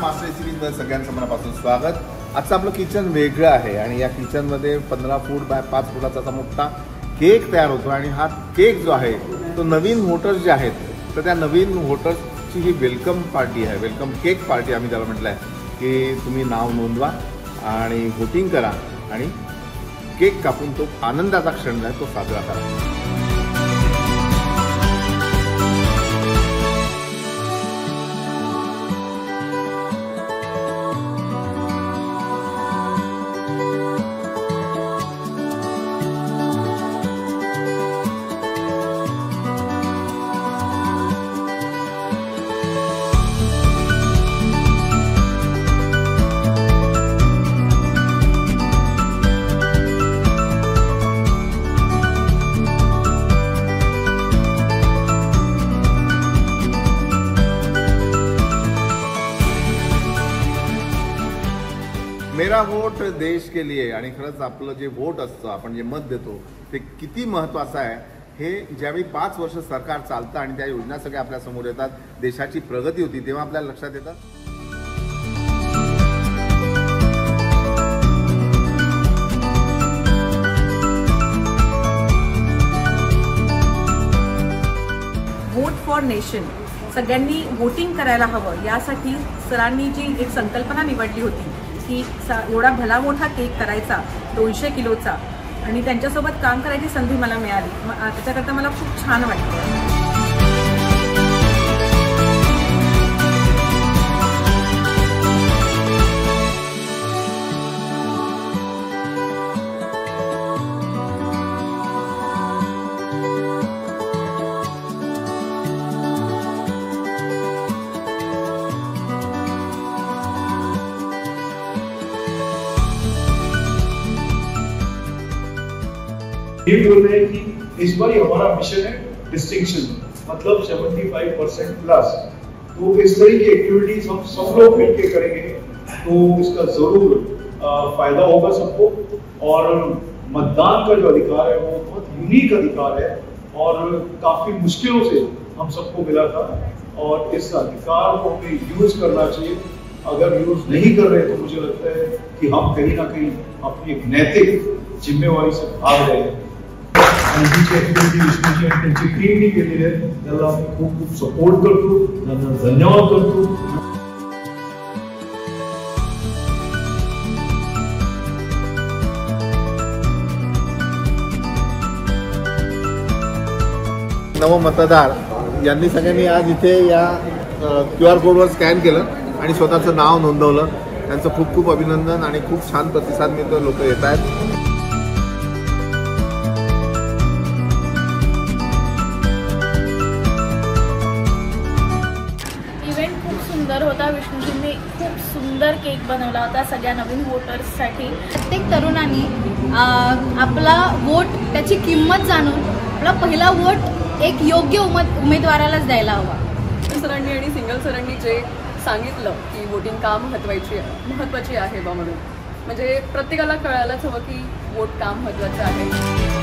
Master रेसिपीजमध्ये सगळ्यांचं मनापासून स्वागत। आजचं आपलं किचन वेगळं आहे आणि या किचनमध्ये 15 फूट बाय 5 फुटाचा असा मोठा केक तयार होतो आणि हा केक जो आहे तो नवीन वोटर्स जे आहेत तर त्या नवीन वोटर्सची ही वेलकम पार्टी आहे, वेलकम केक पार्टी आम्ही त्याला म्हटलं आहे की तुम्ही नाव नोंदवा आणि वोटिंग करा आणि केक कापून तो आनंदाचा क्षण आहे तो साजरा करा। मेरा वोट देश के लिए आणि खरंच आपलं जे वोट असतं आपण जे मत देतो ते किती महत्त्वाचं आहे हे ज्यावेळी 5 वर्ष सरकार चालतं आणि त्या योजना सगळ्या आपल्या समोर येतात, देशाची प्रगती होती तेव्हा आपल्याला लक्षात येतं। वोट फॉर नेशन, सगळ्यांनी वोटिंग करायला हवं यासाठी सरांनी जी एक संकल्पना निवडली होती की एवढा भला मोठा केक करायचा 200 किलोचा आणि त्यांच्यासोबत काम करायची संधी मला मिळाली, त्याच्याकरता मला खूप छान वाटतं। ये बोल रहे हैं कि इस बार हमारा मिशन है डिस्टिंक्शन, मतलब 75% प्लस। तो इस तरह की एक्टिविटीज हम सब लोग मिलकर करेंगे तो इसका जरूर फायदा होगा सबको। और मतदान का जो अधिकार है वो बहुत यूनिक अधिकार है और काफी मुश्किलों से हम सबको मिला था और इस अधिकार को हमें यूज करना चाहिए। अगर यूज नहीं कर रहे तो मुझे लगता है कि हम कहीं ना कहीं अपनी एक नैतिक जिम्मेवारी से भाग रहे हैं। त्यांची टीमनी केलेली आहे त्याला खूप खूप सपोर्ट करतो, त्यांना धन्यवाद करतो। नव मतदार यांनी सगळ्यांनी आज इथे या QR कोडवर स्कॅन केलं आणि स्वतःचं नाव नोंदवलं। त्यांचं खूप खूप अभिनंदन आणि खूप छान प्रतिसाद मिळतो, लोक येत आहेत। सुंदर होता, विष्णूजींनी खूप सुंदर केक बनवला होता सगळ्या नवीन वोटर्ससाठी। प्रत्येक तरुणांनी आपला वोट त्याची किंमत जाणून आपला पहिला वोट एक योग्य उमेदवारालाच द्यायला हवा। सरांनी आणि सिंगल सरांनी जे सांगितलं की वोटिंग का महत्त्वाची आहे बा म्हणून, म्हणजे प्रत्येकाला कळायलाच हवं की वोट का महत्त्वाचं आहे।